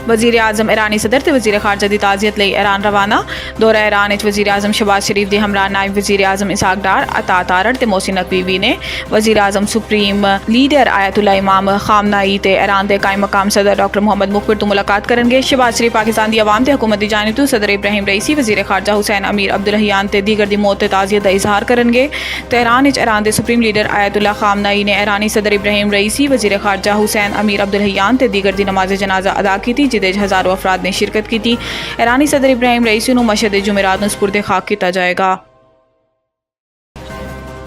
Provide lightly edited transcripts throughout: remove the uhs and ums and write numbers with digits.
वज़ीर आज़म ईरानी सदर ते वज़ीर खारजा दी ताज़ियत लई ईरान रवाना। दौरा ईरान विच वज़ीर आज़म शहबाज शरीफ दे हमरा नायब वज़ीर आज़म इसहाक डार, अता तारड़ ते मोहसिन नकवी ने वज़ीर आज़म सुप्रीम लीडर आयतुल्ला इमाम खामनाई ते ईरान दे कायम मकाम सदर डॉक्टर मोहम्मद मुखबिर तो मुलाकात करनगे। शहबाज शरीफ पाकिस्तान दी अवाम ते हुकूमत दी जानिब तो सदर इब्राहिम रईसी, वज़ीर खारजा हुसैन अमीर अब्दुल्लाहियान ते दीगर दी मौत ते ताज़ियत दा इजहार करनगे। तेहरान विच ईरान दे सुप्रीम लीडर आयतुल्ला खामनाई ने ईरानी सदर इब्राहिम रईसी, वज़ीर खारजा हुसैन अमीर अब्दुल्लाहियान ते दीगर दी नमाज जनाजा अदा की, जिदे हज़ारों अफराद ने शिरकत की। ईरानी सदर इब्राहिम रईसी नूं मशहद जुमेरात नूं सुपुर्द खाक किया जाएगा।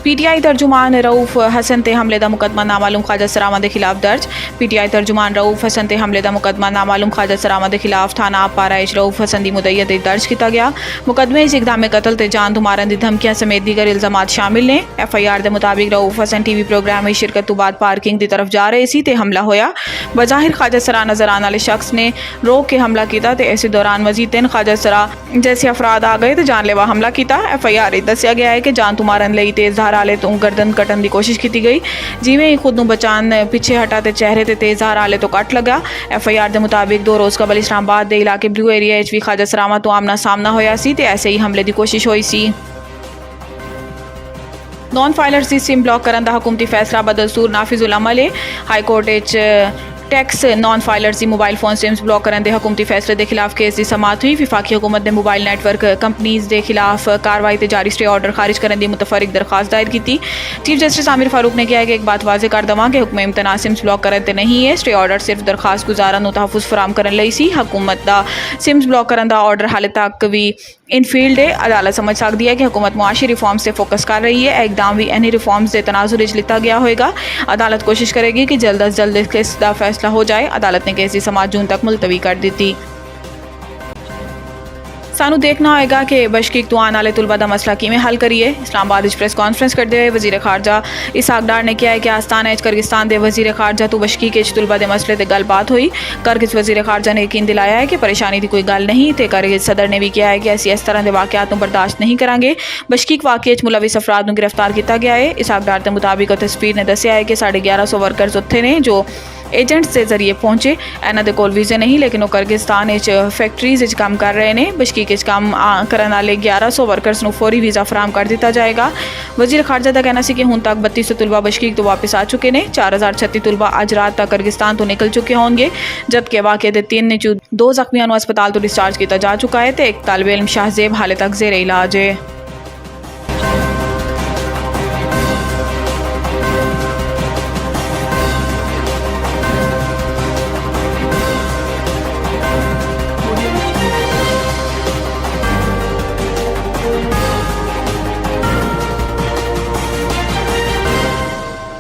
PTI तर्जुमान रऊफ हसन ते हमले दा मुकदमा नामालूम ख्वाजा सरामा दे खिलाफ दर्ज। PTI तर्जुमान रऊफ हसन ते हमले दा मुकदमा नामालूम ख्वाजा सरामा दे खिलाफ थाना पारा रऊफ हसन दी मुदय्यत दर्ज किया गया। मुकदमे च इकदाम कतल ते जान तो मारन दी धमकियां समेत दीगर इल्जामात शामिल ने। FIR दे मुताबिक रऊफ हसन TV प्रोग्राम में शिरकत तो बाद पार्किंग की तरफ जा रहे सी ते हमला होया। बज़ाहिर ख्वाजा सरा नजर आने वाले शख्स ने रोक के हमला किया तो इस दौरान मजीद 3 ख्वाजा सरा जैसे अफराद आ गए तो जानलेवा हमला किया। FIR दस्या गया है कि जान तो मारन लई तेज धार आले तो गर्दन कटन की कोशिश की गई। जिमें ही खुद बचान पिछे हटा ते चेहरे ते तेज धार आले तो कट लगा। FIR के मुताबिक 2 रोज़ कबल इस्लामाबाद के इलाके ब्लू एरिया भी ख्वाजा सरामा तो आमना सामना होया सी ते ऐसे ही हमले की कोशिश हुई सी। नॉन फाइलर्स की सिम ब्लॉक करन दा हुकूमती फैसला बदस्तूर नाफिजुल अमल है। High court tax non filers की मोबाइल फोन सिम्स ब्लॉक करने के हुकूमती फैसले के खिलाफ केस की समात हुई। विफाकी हुकूमत ने मोबाइल नैटवर्क कंपनीज के खिलाफ कार्रवाई ते जारी स्टे ऑर्डर खारिज करने की मुतफरिक दरखास्त दायर की। चीफ जस्टिस आमिर फारूक ने कहा कि एक बात वाजे कर दवा कि हुक्म इम्तना सिम्स ब्लॉक करते नहीं है। स्टे ऑर्डर सिर्फ दरखास्त गुजारा नूं तहफ़्फ़ुज़ फराहम करने लई सी। हुकूमत का सिम्स ब्लॉक करने का ऑर्डर हाले तक भी इनफील्ड है। अदालत समझ सकती है कि हुकूमत मुआशी रिफॉर्म्स से फोकस कर रही है। इकदाम भी इन्हीं रिफॉर्म्स के तनाजुर लिता गया होगा। अदालत कोशिश करेगी कि जल्द अज जल्द इस केस का फैसला हो जाए। अदालत ने केस की समाअत जून तक मुलतवी कर दी थी। सानू देखना होगा कि बशकीक तो आने वाले तुलबा का मसला किमें हल करिए। इस्लामाबाद प्रेस कॉन्फ्रेंस करते हुए वज़ीर खारजा इसहाक डार ने कहा है कि आस्ताना किर्गिस्तान के वज़ीर खारजा तो बशकीक तुलबा के मसले पर गलबात हुई। किर्गिज़ वज़ीर खारजा ने यकीन दिलाया है कि परेशानी की कोई गल नहीं। तो किर्गिज़ सदर ने भी कहा है कि असी इस तरह के वाक़यात बर्दाश्त नहीं करांगे। बशकीक वाक़े मुलविस अफराद को गिरफ्तार किया गया है। इसहाक डार के मुताबिक तस्वीर ने दसिया है कि 1150 वर्करस उत्थे ने जो एजेंट्स के जरिए पहुंचे। इन्हों के कोल वीज़े नहीं, लेकिन वो किर्गिस्तान फैक्ट्रीज काम कर रहे हैं। बशकीक काम करने वाले 1100 वर्करस को फौरी वीज़ा फराहम कर दिया जाएगा। वज़ीर खारजा का कहना है कि हुण तक 3200 तुलबा बशकीक तो वापस आ चुके हैं। 4036 तुलबा अज रात तक किर्गिस्तान तो निकल चुके होंगे, जबकि वाक़े के 3 ने 2 जख्मियों को अस्पताल तो डिस्चार्ज किया जा चुका है। तो एक तालिब इल्म शाहजेब हाले तक ज़ेर इलाज है।